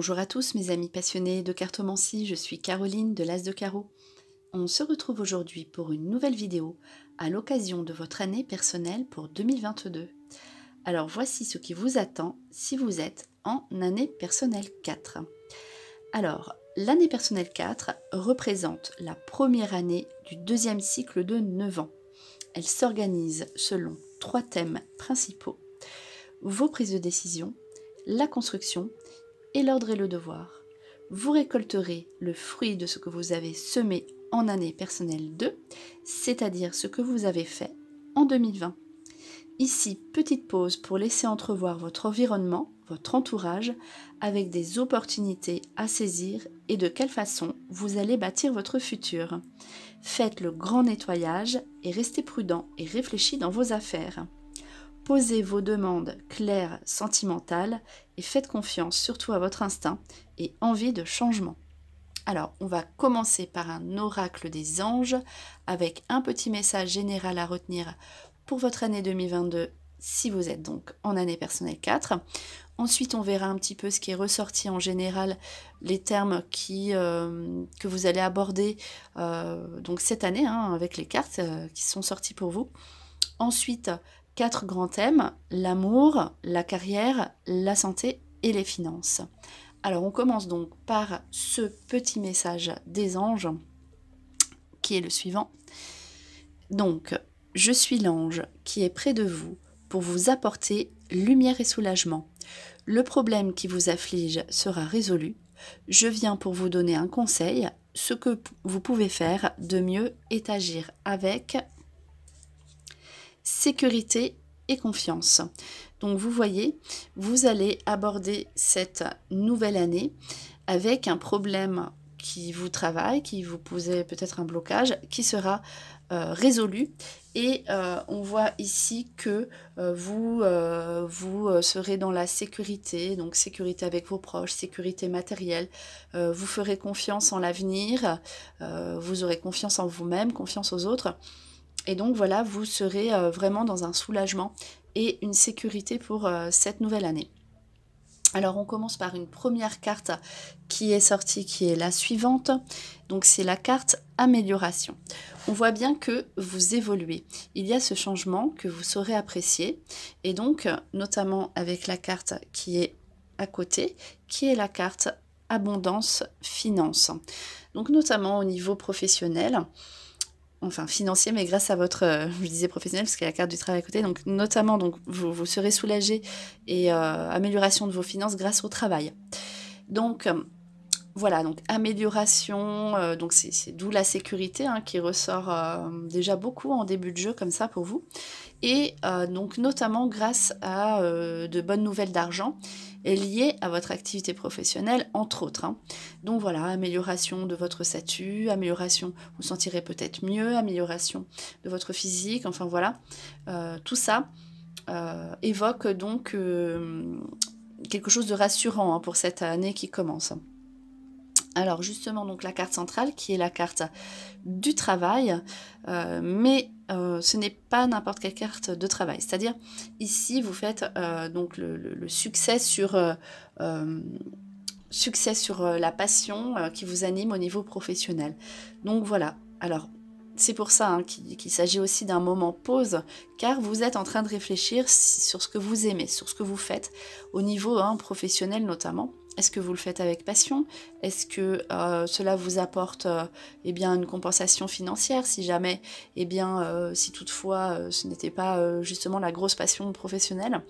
Bonjour à tous mes amis passionnés de cartomancie, je suis Caroline de l'As de Carreau. On se retrouve aujourd'hui pour une nouvelle vidéo à l'occasion de votre année personnelle pour 2022. Alors voici ce qui vous attend si vous êtes en année personnelle 4. Alors, l'année personnelle 4 représente la première année du deuxième cycle de 9 ans. Elle s'organise selon 3 thèmes principaux: vos prises de décision, la construction et l'ordre et le devoir. Vous récolterez le fruit de ce que vous avez semé en année personnelle 2, c'est-à-dire ce que vous avez fait en 2020. Ici, petite pause pour laisser entrevoir votre environnement, votre entourage, avec des opportunités à saisir et de quelle façon vous allez bâtir votre futur. Faites le grand nettoyage et restez prudent et réfléchi dans vos affaires. Posez vos demandes claires, sentimentales et faites confiance surtout à votre instinct et envie de changement. Alors, on va commencer par un oracle des anges avec un petit message général à retenir pour votre année 2022 si vous êtes donc en année personnelle 4. Ensuite, on verra un petit peu ce qui est ressorti en général, les termes que vous allez aborder donc cette année avec les cartes qui sont sorties pour vous. Ensuite, 4 grands thèmes: l'amour, la carrière, la santé et les finances. Alors on commence donc par ce petit message des anges qui est le suivant. Donc, je suis l'ange qui est près de vous pour vous apporter lumière et soulagement. Le problème qui vous afflige sera résolu. Je viens pour vous donner un conseil. Ce que vous pouvez faire de mieux est agir avec sécurité et confiance. Donc vous voyez, vous allez aborder cette nouvelle année avec un problème qui vous travaille, qui vous posait peut-être un blocage, qui sera résolu. Et on voit ici que vous serez dans la sécurité, donc sécurité avec vos proches, sécurité matérielle. Vous ferez confiance en l'avenir, vous aurez confiance en vous-même, confiance aux autres. Et donc voilà, vous serez vraiment dans un soulagement et une sécurité pour cette nouvelle année. Alors on commence par une première carte qui est sortie, qui est la suivante. Donc c'est la carte amélioration. On voit bien que vous évoluez. Il y a ce changement que vous saurez apprécier. Et donc, notamment avec la carte qui est à côté, qui est la carte abondance finance. Donc notamment au niveau professionnel, enfin financier, mais grâce à votre, je disais professionnel parce qu'il y a la carte du travail à côté, donc notamment donc, vous serez soulagé et amélioration de vos finances grâce au travail. Donc voilà, donc amélioration, donc c'est d'où la sécurité qui ressort déjà beaucoup en début de jeu comme ça pour vous. Et donc notamment grâce à de bonnes nouvelles d'argent liées à votre activité professionnelle, entre autres. Donc voilà, amélioration de votre statut, amélioration, vous vous sentirez peut-être mieux, amélioration de votre physique, enfin voilà. Tout ça évoque donc quelque chose de rassurant pour cette année qui commence. Alors justement, donc la carte centrale qui est la carte du travail, mais ce n'est pas n'importe quelle carte de travail. C'est-à-dire ici vous faites donc le succès sur la passion qui vous anime au niveau professionnel. Donc voilà. Alors c'est pour ça qu'il s'agit aussi d'un moment pause, car vous êtes en train de réfléchir sur ce que vous aimez, sur ce que vous faites au niveau professionnel notamment. Est-ce que vous le faites avec passion? Est-ce que cela vous apporte une compensation financière si jamais, si toutefois ce n'était pas justement la grosse passion professionnelle?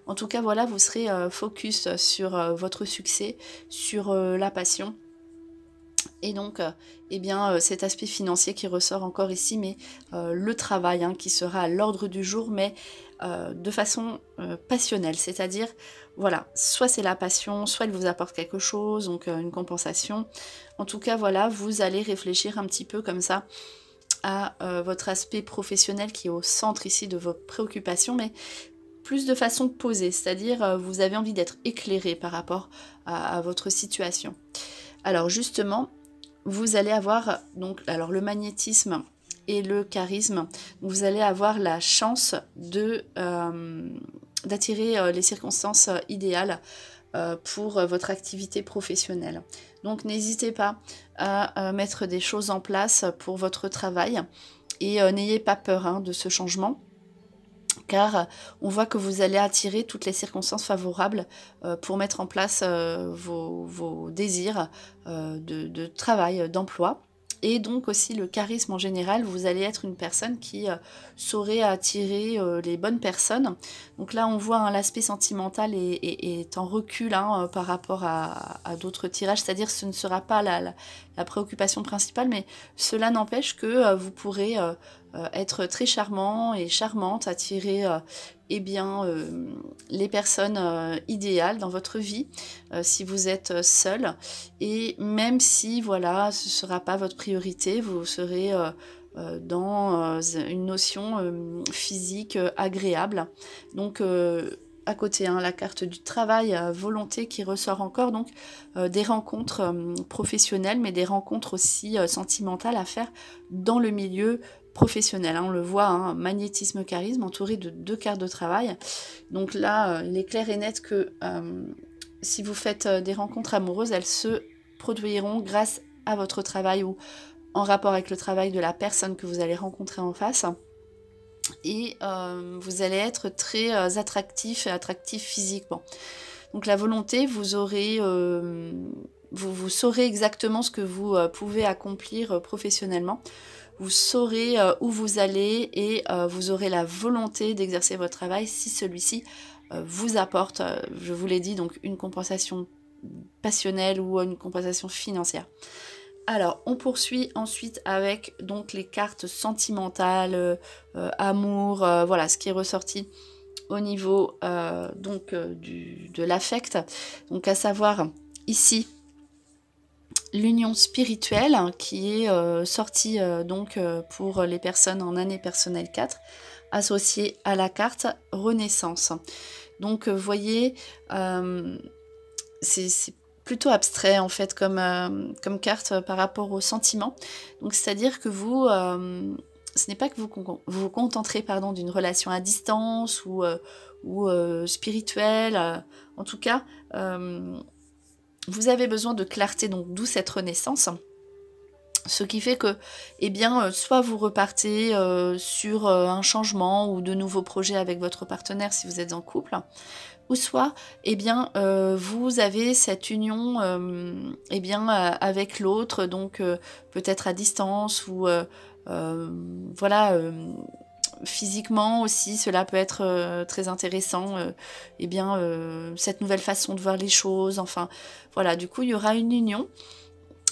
En tout cas, voilà, vous serez focus sur votre succès, sur la passion. Et donc, cet aspect financier qui ressort encore ici, mais le travail qui sera à l'ordre du jour, mais de façon passionnelle, c'est-à-dire, voilà, soit c'est la passion, soit elle vous apporte quelque chose, donc une compensation. En tout cas, voilà, vous allez réfléchir un petit peu comme ça à votre aspect professionnel qui est au centre ici de vos préoccupations, mais plus de façon posée, c'est-à-dire vous avez envie d'être éclairé par rapport à votre situation. Alors justement, vous allez avoir donc alors le magnétisme et le charisme. Vous allez avoir la chance d'attirer les circonstances idéales pour votre activité professionnelle. Donc n'hésitez pas à mettre des choses en place pour votre travail et n'ayez pas peur hein, de ce changement. Car on voit que vous allez attirer toutes les circonstances favorables pour mettre en place vos désirs de travail, d'emploi. Et donc aussi le charisme en général, vous allez être une personne qui saurait attirer les bonnes personnes. Donc là on voit hein, l'aspect sentimental est en recul hein, par rapport à d'autres tirages, c'est-à-dire ce ne sera pas la préoccupation principale, mais cela n'empêche que vous pourrez être très charmant et charmante, attirer eh bien, les personnes idéales dans votre vie si vous êtes seul, et même si voilà ce ne sera pas votre priorité, vous serez dans une notion physique agréable. Donc à côté, hein, la carte du travail, volonté qui ressort encore, donc des rencontres professionnelles, mais des rencontres aussi sentimentales à faire dans le milieu professionnel. Hein, on le voit, hein, magnétisme, charisme, entouré de 2 cartes de travail. Donc là, il est clair et net que si vous faites des rencontres amoureuses, elles se produiront grâce à votre travail ou en rapport avec le travail de la personne que vous allez rencontrer en face. Et vous allez être très attractif et attractif physiquement. Donc la volonté, vous aurez vous saurez exactement ce que vous pouvez accomplir professionnellement. Vous saurez où vous allez et vous aurez la volonté d'exercer votre travail si celui-ci vous apporte, je vous l'ai dit, donc une compensation passionnelle ou une compensation financière. Alors, on poursuit ensuite avec donc les cartes sentimentales, amour, voilà, ce qui est ressorti au niveau de l'affect. Donc, à savoir ici l'union spirituelle hein, qui est sortie pour les personnes en année personnelle 4, associée à la carte Renaissance. Donc, vous voyez, c'est plutôt abstrait en fait comme carte par rapport aux sentiments. Donc c'est-à-dire que vous, ce n'est pas que vous vous contenterez d'une relation à distance ou spirituelle. En tout cas, vous avez besoin de clarté, donc d'où cette renaissance. Ce qui fait que, eh bien, soit vous repartez sur un changement ou de nouveaux projets avec votre partenaire si vous êtes en couple, ou soit, eh bien, vous avez cette union, eh bien, avec l'autre, donc peut-être à distance ou voilà, physiquement aussi, cela peut être très intéressant. Eh bien, cette nouvelle façon de voir les choses. Enfin, voilà. Du coup, il y aura une union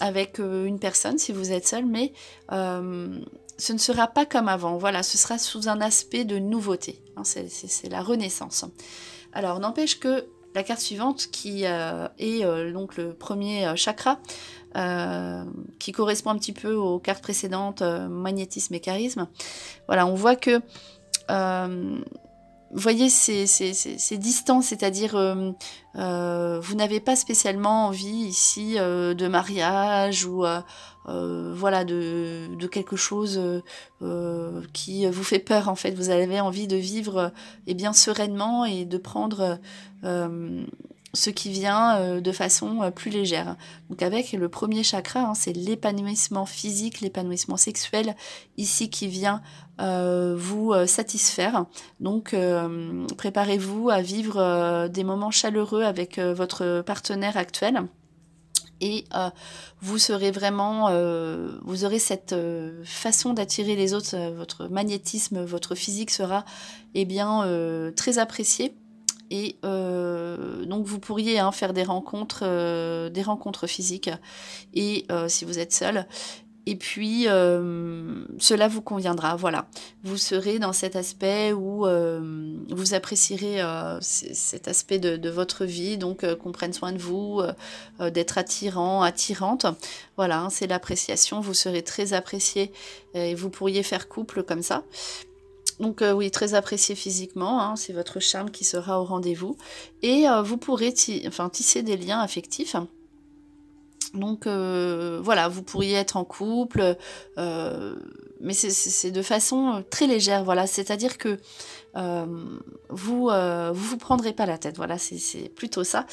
avec une personne si vous êtes seul, mais ce ne sera pas comme avant. Voilà, ce sera sous un aspect de nouveauté. Hein, c'est la renaissance. Alors, n'empêche que la carte suivante, qui est donc le premier chakra, qui correspond un petit peu aux cartes précédentes, magnétisme et charisme. Voilà, on voit que, vous voyez, c'est distant, c'est-à-dire vous n'avez pas spécialement envie ici de mariage ou voilà, de quelque chose qui vous fait peur en fait. Vous avez envie de vivre eh bien sereinement et de prendre ce qui vient de façon plus légère. Donc avec le premier chakra, hein, c'est l'épanouissement physique, l'épanouissement sexuel ici qui vient vous satisfaire. Donc préparez-vous à vivre des moments chaleureux avec votre partenaire actuel. Et vous serez vraiment, vous aurez cette façon d'attirer les autres, votre magnétisme, votre physique sera eh bien, très apprécié. Et donc vous pourriez hein, faire des rencontres physiques, et si vous êtes seul. Et puis, cela vous conviendra, voilà. Vous serez dans cet aspect où vous apprécierez cet aspect de votre vie, donc qu'on prenne soin de vous, d'être attirant, attirante. Voilà, hein, c'est l'appréciation, vous serez très apprécié et vous pourriez faire couple comme ça. Donc oui, très apprécié physiquement, hein, c'est votre charme qui sera au rendez-vous. Et vous pourrez tisser des liens affectifs Donc voilà, vous pourriez être en couple, mais c'est de façon très légère, voilà. C'est-à-dire que vous prendrez pas la tête, voilà, c'est plutôt ça.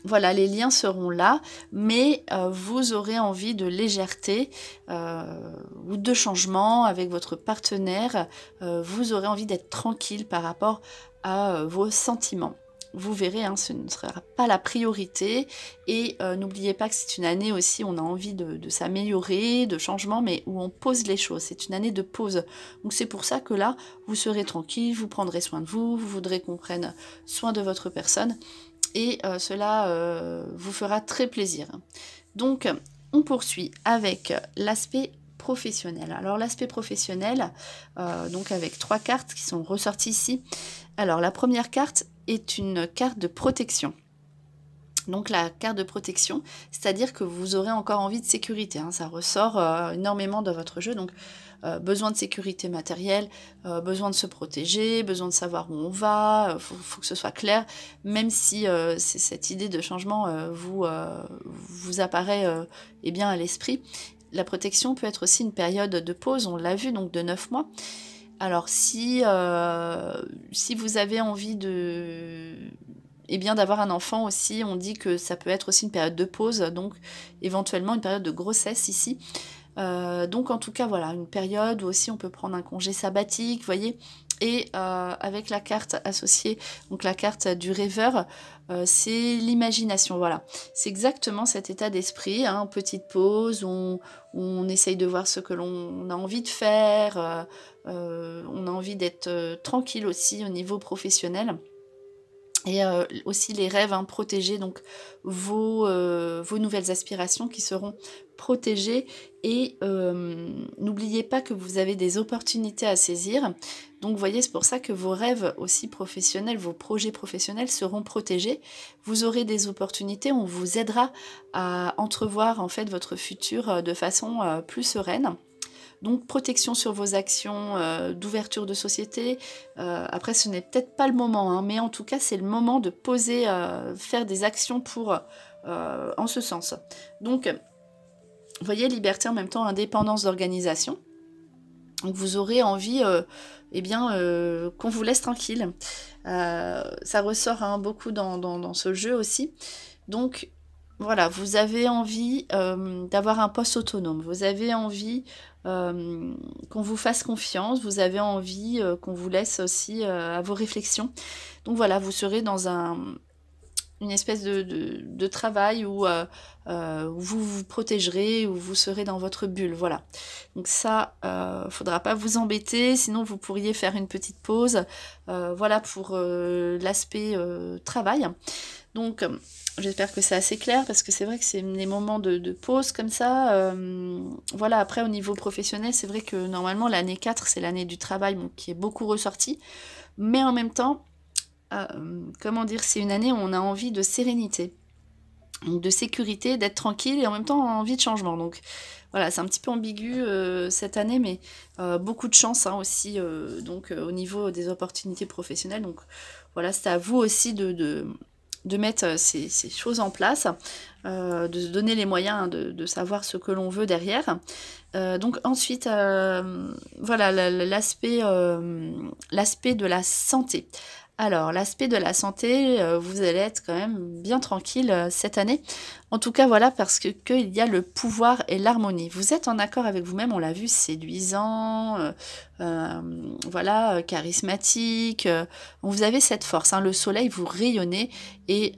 Voilà, les liens seront là, mais vous aurez envie de légèreté ou de changement avec votre partenaire. Vous aurez envie d'être tranquille par rapport à vos sentiments. Vous verrez, hein, ce ne sera pas la priorité. Et n'oubliez pas que c'est une année aussi, on a envie de s'améliorer, de changement, mais où on pose les choses. C'est une année de pause. Donc c'est pour ça que là, vous serez tranquille, vous prendrez soin de vous, vous voudrez qu'on prenne soin de votre personne. Et cela vous fera très plaisir. Donc, on poursuit avec l'aspect professionnel. Alors, l'aspect professionnel, donc avec 3 cartes qui sont ressorties ici. Alors, la première carte est une carte de protection. Donc la carte de protection, c'est-à-dire que vous aurez encore envie de sécurité, hein, ça ressort énormément dans votre jeu, donc besoin de sécurité matérielle, besoin de se protéger, besoin de savoir où on va, faut que ce soit clair, même si cette idée de changement vous apparaît eh bien à l'esprit. La protection peut être aussi une période de pause, on l'a vu, donc de 9 mois. Alors si vous avez envie de... Et bien d'avoir un enfant aussi, on dit que ça peut être aussi une période de pause, donc éventuellement une période de grossesse ici. Donc en tout cas voilà, une période où aussi on peut prendre un congé sabbatique, vous voyez. Et avec la carte associée, donc la carte du rêveur, c'est l'imagination, voilà. C'est exactement cet état d'esprit, hein, petite pause, où on essaye de voir ce que l'on a envie de faire, on a envie d'être tranquille aussi au niveau professionnel. Et aussi les rêves, hein, protégés, donc vos nouvelles aspirations qui seront protégées. Et n'oubliez pas que vous avez des opportunités à saisir. Donc vous voyez, c'est pour ça que vos rêves aussi professionnels, vos projets professionnels seront protégés. Vous aurez des opportunités, on vous aidera à entrevoir en fait votre futur de façon plus sereine. Donc protection sur vos actions d'ouverture de société. Après, ce n'est peut-être pas le moment, hein, mais en tout cas, c'est le moment de poser, faire des actions pour en ce sens. Donc, vous voyez, liberté en même temps, indépendance d'organisation. Donc vous aurez envie eh bien, qu'on vous laisse tranquille. Ça ressort, hein, beaucoup dans ce jeu aussi. Donc voilà, vous avez envie d'avoir un poste autonome, vous avez envie qu'on vous fasse confiance, vous avez envie qu'on vous laisse aussi à vos réflexions. Donc voilà, vous serez dans une espèce de travail où vous vous protégerez, où vous serez dans votre bulle, voilà. Donc ça, faudra pas vous embêter, sinon vous pourriez faire une petite pause, voilà pour l'aspect travail. Donc j'espère que c'est assez clair, parce que c'est vrai que c'est des moments de pause comme ça. Voilà, après au niveau professionnel, c'est vrai que normalement l'année 4, c'est l'année du travail, donc, qui est beaucoup ressortie, mais en même temps, comment dire, c'est une année où on a envie de sérénité, donc de sécurité, d'être tranquille, et en même temps envie de changement. Donc voilà, c'est un petit peu ambigu cette année, mais beaucoup de chance, hein, aussi donc au niveau des opportunités professionnelles. Donc voilà, c'est à vous aussi de mettre ces choses en place, de se donner les moyens, hein, de savoir ce que l'on veut derrière. Donc ensuite, voilà, l'aspect de la santé. Alors, l'aspect de la santé, vous allez être quand même bien tranquille cette année. En tout cas, voilà, parce qu'il y a le pouvoir et l'harmonie. Vous êtes en accord avec vous-même, on l'a vu, séduisant, voilà, charismatique. Vous avez cette force, hein, le soleil, vous rayonnez. Et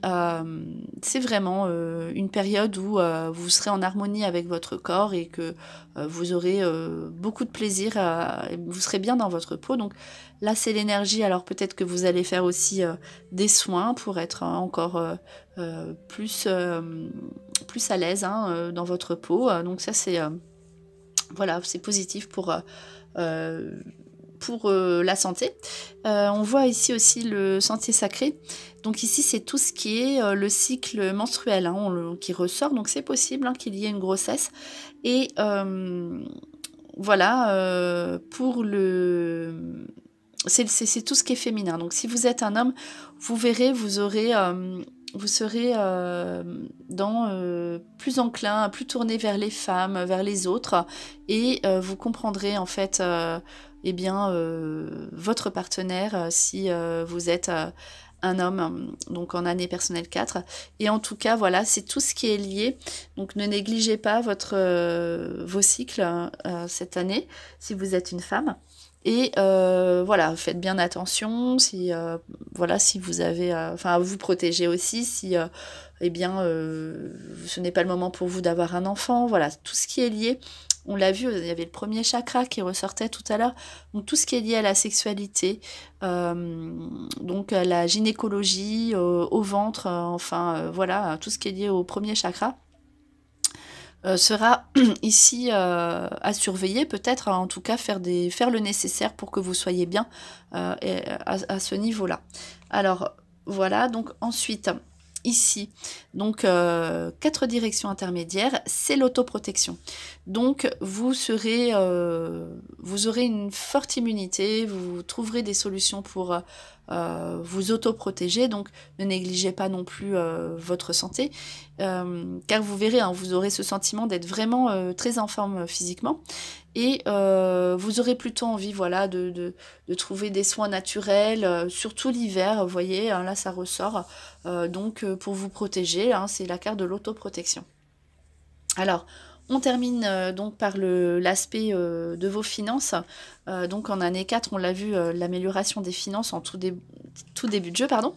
c'est vraiment une période où vous serez en harmonie avec votre corps, et que vous aurez beaucoup de plaisir, vous serez bien dans votre peau. Donc là, c'est l'énergie. Alors peut-être que vous allez faire aussi des soins pour être encore plus à l'aise, hein, dans votre peau. Donc ça, c'est voilà, c'est positif pour la santé. On voit ici aussi le sentier sacré. Donc ici, c'est tout ce qui est le cycle menstruel, hein, qui ressort. Donc c'est possible, hein, qu'il y ait une grossesse. Et voilà, pour c'est tout ce qui est féminin. Donc si vous êtes un homme, vous verrez, vous aurez vous serez plus enclin, plus tourné vers les femmes, vers les autres, et vous comprendrez en fait eh bien, votre partenaire si vous êtes un homme, donc en année personnelle 4. Et en tout cas, voilà, c'est tout ce qui est lié. Donc ne négligez pas vos cycles cette année, si vous êtes une femme. Et voilà, faites bien attention, si, voilà, si vous avez... Enfin, vous protéger aussi, si, eh bien, ce n'est pas le moment pour vous d'avoir un enfant. Voilà, tout ce qui est lié. On l'a vu, il y avait le premier chakra qui ressortait tout à l'heure. Donc tout ce qui est lié à la sexualité, donc à la gynécologie, au ventre, enfin voilà, tout ce qui est lié au premier chakra sera ici à surveiller, peut-être en tout cas faire le nécessaire pour que vous soyez bien à ce niveau-là. Alors voilà, donc ensuite... Ici, donc 4 directions intermédiaires, c'est l'autoprotection. Donc vous aurez une forte immunité, vous trouverez des solutions pour vous autoprotéger, donc ne négligez pas non plus votre santé, car vous verrez, hein, vous aurez ce sentiment d'être vraiment très en forme physiquement, et vous aurez plutôt envie, voilà, de trouver des soins naturels, surtout l'hiver, vous voyez, hein, là ça ressort, donc pour vous protéger, hein, c'est la carte de l'autoprotection. Alors, on termine donc par l'aspect de vos finances. Donc en année 4, on l'a vu, l'amélioration des finances en tout début de jeu, pardon.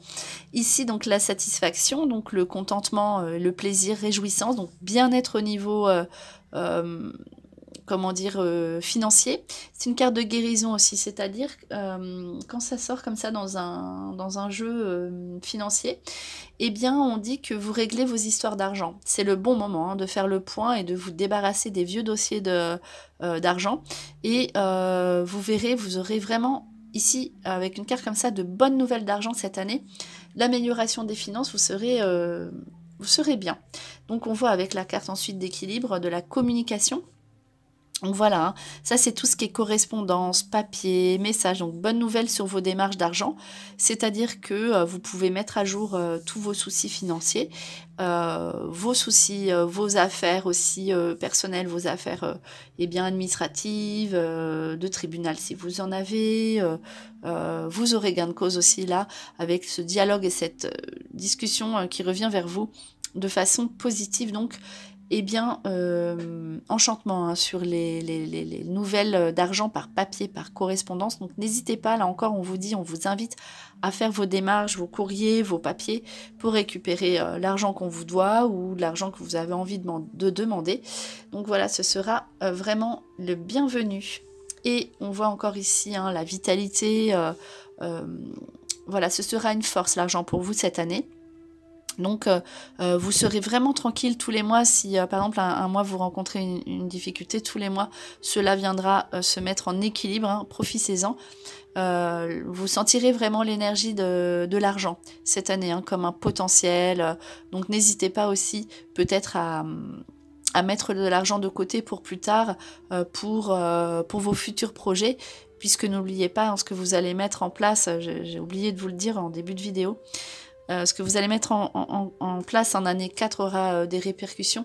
Ici, donc la satisfaction, donc le contentement, le plaisir, réjouissance, donc bien-être au niveau... comment dire, financier. C'est une carte de guérison aussi, c'est-à-dire quand ça sort comme ça dans un jeu financier, eh bien on dit que vous réglez vos histoires d'argent. C'est le bon moment hein, de faire le point et de vous débarrasser des vieux dossiers d'argent. Et vous verrez, vous aurez vraiment ici, avec une carte comme ça, de bonnes nouvelles d'argent cette année. L'amélioration des finances, vous serez bien. Donc on voit avec la carte ensuite d'équilibre de la communication. Donc voilà, hein, ça c'est tout ce qui est correspondance, papier, message, donc bonne nouvelle sur vos démarches d'argent, c'est-à-dire que vous pouvez mettre à jour tous vos soucis financiers, vos soucis, vos affaires aussi personnelles, vos affaires eh bien administratives, de tribunal si vous en avez, vous aurez gain de cause aussi là, avec ce dialogue et cette discussion qui revient vers vous de façon positive donc. Eh bien, enchantement hein, sur les nouvelles d'argent par papier, par correspondance. Donc n'hésitez pas, là encore, on vous invite à faire vos démarches, vos courriers, vos papiers pour récupérer l'argent qu'on vous doit ou l'argent que vous avez envie de demander. Donc voilà, ce sera vraiment le bienvenu. Et on voit encore ici hein, la vitalité. Voilà, ce sera une force l'argent pour vous cette année. Donc vous serez vraiment tranquille tous les mois si par exemple un mois vous rencontrez une difficulté, tous les mois cela viendra se mettre en équilibre, hein, profitez-en. Vous sentirez vraiment l'énergie de l'argent cette année hein, comme un potentiel, donc n'hésitez pas aussi peut-être à mettre de l'argent de côté pour plus tard, pour vos futurs projets, puisque n'oubliez pas hein, ce que vous allez mettre en place, j'ai oublié de vous le dire en début de vidéo. Ce que vous allez mettre en place en année 4 aura des répercussions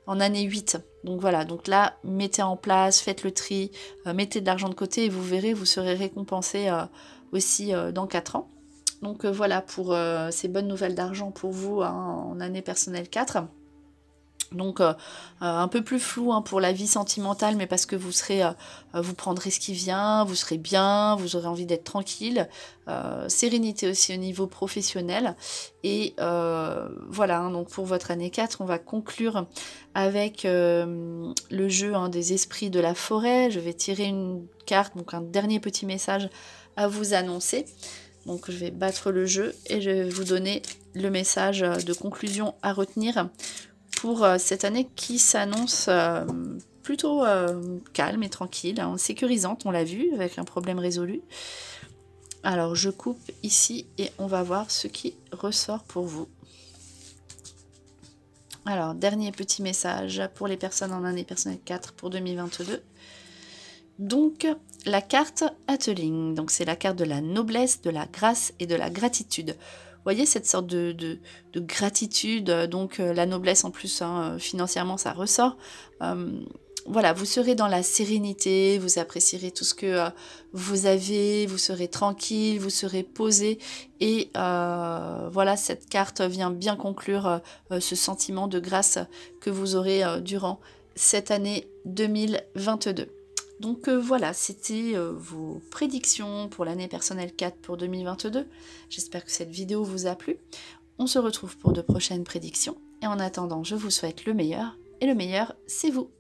en année 8. Donc voilà, donc là, mettez en place, faites le tri, mettez de l'argent de côté et vous verrez, vous serez récompensé aussi dans 4 ans. Donc voilà pour ces bonnes nouvelles d'argent pour vous hein, en année personnelle 4. Donc un peu plus flou hein, pour la vie sentimentale, mais parce que vous prendrez ce qui vient, vous serez bien, vous aurez envie d'être tranquille, sérénité aussi au niveau professionnel, et voilà, hein, donc pour votre année 4, on va conclure avec le jeu hein, des esprits de la forêt. Je vais tirer une carte, donc un dernier petit message à vous annoncer. Donc je vais battre le jeu et je vais vous donner le message de conclusion à retenir pour cette année qui s'annonce plutôt calme et tranquille, hein, sécurisante, on l'a vu, avec un problème résolu. Alors je coupe ici et on va voir ce qui ressort pour vous. Alors, dernier petit message pour les personnes en année personnelle 4 pour 2022. Donc, la carte Atteling, donc c'est la carte de la noblesse, de la grâce et de la gratitude. voyez cette sorte de gratitude, donc la noblesse en plus, hein, financièrement ça ressort. Voilà, vous serez dans la sérénité, vous apprécierez tout ce que vous avez, vous serez tranquille, vous serez posé et voilà, cette carte vient bien conclure ce sentiment de grâce que vous aurez durant cette année 2022. Donc voilà, c'était vos prédictions pour l'année personnelle 4 pour 2022. J'espère que cette vidéo vous a plu. On se retrouve pour de prochaines prédictions et en attendant, je vous souhaite le meilleur et le meilleur, c'est vous.